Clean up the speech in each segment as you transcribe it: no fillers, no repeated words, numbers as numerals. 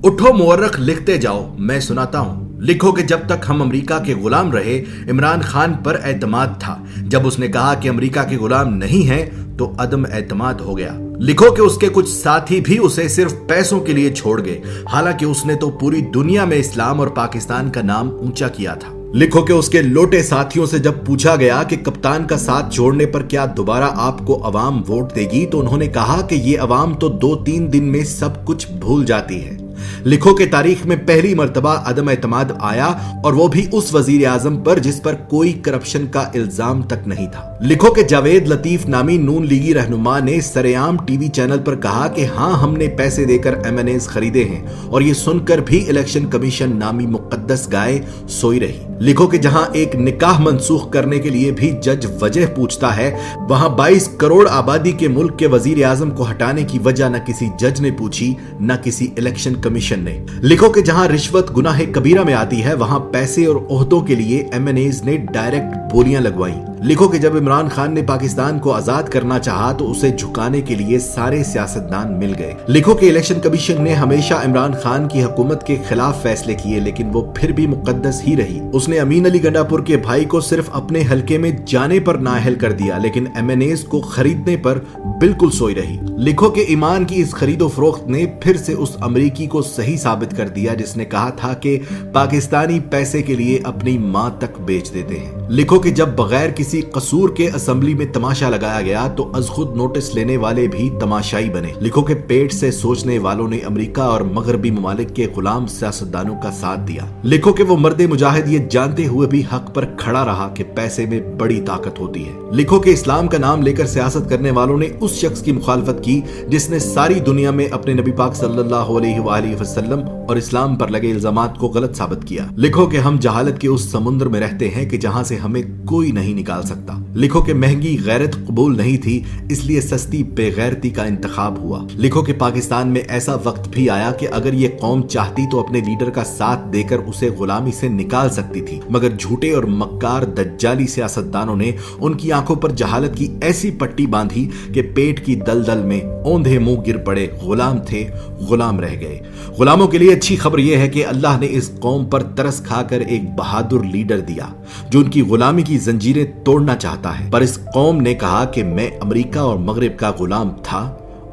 اٹھو مورخ لکھتے جاؤ، میں سناتا ہوں۔ لکھو کہ جب تک ہم امریکہ کے غلام رہے عمران خان پر اعتماد تھا، جب اس نے کہا کہ امریکہ کے غلام نہیں ہیں تو عدم اعتماد ہو گیا۔ لکھو کہ اس کے کچھ ساتھی بھی اسے صرف پیسوں کے لیے چھوڑ گئے، حالانکہ اس نے تو پوری دنیا میں اسلام اور پاکستان کا نام اونچا کیا تھا۔ لکھو کہ اس کے لوٹے ساتھیوں سے جب پوچھا گیا کہ کپتان کا ساتھ چھوڑنے پر کیا دوبارہ آپ کو عوام ووٹ دے گی، تو انہوں نے کہا کہ یہ عوام تو 2-3 دن میں سب کچھ بھول جاتی ہے۔ لکھو کہ تاریخ میں پہلی مرتبہ عدم اعتماد آیا، اور وہ بھی اس وزیر اعظم پر جس پر کوئی کرپشن کا الزام تک نہیں تھا۔ لکھو کہ جاوید لطیف نامی نون لیگی رہنما نے سرعام ٹی وی چینل پر کہا کہ ہاں ہم نے پیسے دے کر MNAs خریدے ہیں، اور یہ سن کر بھی الیکشن کمیشن نامی مقدس گائے سوئی رہی۔ لکھو کہ جہاں ایک نکاح منسوخ کرنے کے لیے بھی جج وجہ پوچھتا ہے، وہاں 22 کروڑ آبادی کے ملک کے وزیر اعظم کو ہٹانے کی وجہ نہ کسی جج نے پوچھی نہ کسی الیکشن کمیشن نے۔ لکھو کہ جہاں رشوت گناہ کبیرہ میں آتی ہے، وہاں پیسے اور عہدوں کے لیے MNAs نے ڈائریکٹ گولیاں لگوائیں۔ لکھو کہ جب عمران خان نے پاکستان کو آزاد کرنا چاہا تو اسے جھکانے کے لیے سارے سیاستدان مل گئے۔ لکھو کہ الیکشن کمیشن نے ہمیشہ عمران خان کی حکومت کے خلاف فیصلے کیے، لیکن وہ پھر بھی مقدس ہی رہی۔ اس نے امین علی گنڈا پور کے بھائی کو صرف اپنے حلقے میں جانے پر نااہل کر دیا، لیکن MNAs کو خریدنے پر بالکل سوئی رہی۔ لکھو کہ ایمان کی اس خرید و فروخت نے پھر سے اس امریکی کو صحیح ثابت کر دیا جس نے کہا تھا کہ پاکستانی پیسے کے لیے اپنی ماں تک بیچ دیتے ہیں۔ لکھو کہ جب بغیر کسی قصور کے اسمبلی میں تماشا لگایا گیا تو از خود نوٹس لینے والے بھی تماشائی بنے۔ لکھو کہ پیٹ سے سوچنے والوں نے امریکہ اور مغربی ممالک کے غلام سیاستدانوں کا ساتھ دیا۔ لکھو کہ وہ مرد مجاہد یہ جانتے ہوئے بھی حق پر کھڑا رہا کہ پیسے میں بڑی طاقت ہوتی ہے۔ لکھو کہ اسلام کا نام لے کر سیاست کرنے والوں نے اس شخص کی مخالفت کی جس نے ساری دنیا میں اپنے نبی پاک صلی اللہ علیہ وآلہ وسلم اور اسلام پر لگے الزامات کو غلط ثابت کیا۔ لکھو کہ ہم جہالت کے اس سمندر میں رہتے ہیں کہ جہاں سے ہمیں کوئی نہیں نکال سکتا۔ لکھو کہ مہنگی غیرت قبول نہیں تھی، اس لیے سستی بے غیرتی کا انتخاب ہوا۔ لکھو کہ پاکستان میں ایسا وقت بھی آیا کہ اگر یہ قوم چاہتی تو اپنے لیڈر کا ساتھ دے کر اسے غلامی سے نکال سکتی تھی، مگر جھوٹے اور مکار دجالی سیاستدانوں نے ان کی آنکھوں پر جہالت کی ایسی پٹی باندھی کہ پیٹ کی دلدل میں اوندھے منہ گر پڑے۔ غلام تھے، غلام رہ گئے۔ غلاموں کے لیے اچھی خبر یہ ہے کہ اللہ نے اس قوم پر ترس کھا کر ایک بہادر لیڈر دیا جو ان کی غلامی کی زنجیریں توڑنا چاہتا ہے، پر اس قوم نے کہا کہ میں امریکہ اور مغرب کا غلام تھا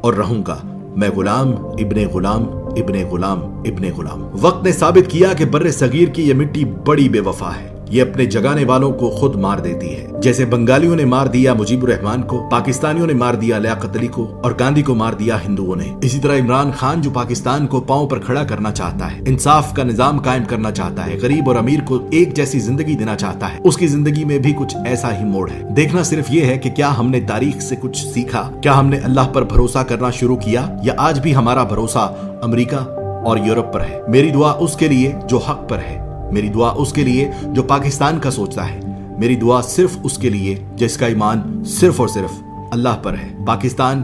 اور رہوں گا، میں غلام ابن غلام ابن غلام ابن غلام۔ وقت نے ثابت کیا کہ بر صغیر کی یہ مٹی بڑی بے وفا ہے، یہ اپنے جگانے والوں کو خود مار دیتی ہے۔ جیسے بنگالیوں نے مار دیا مجیب الرحمان کو، پاکستانیوں نے مار دیا لیاقت علی کو، اور گاندھی کو مار دیا ہندوؤں نے، اسی طرح عمران خان جو پاکستان کو پاؤں پر کھڑا کرنا چاہتا ہے، انصاف کا نظام قائم کرنا چاہتا ہے، غریب اور امیر کو ایک جیسی زندگی دینا چاہتا ہے، اس کی زندگی میں بھی کچھ ایسا ہی موڑ ہے۔ دیکھنا صرف یہ ہے کہ کیا ہم نے تاریخ سے کچھ سیکھا، کیا ہم نے اللہ پر بھروسہ کرنا شروع کیا، یا آج بھی ہمارا بھروسہ امریکہ اور یورپ پر ہے۔ میری دعا اس کے لیے جو حق پر ہے، میری دعا اس کے لیے جو پاکستان کا سوچتا ہے، میری دعا صرف اس کے لیے جس کا ایمان صرف اور صرف اللہ پر ہے۔ پاکستان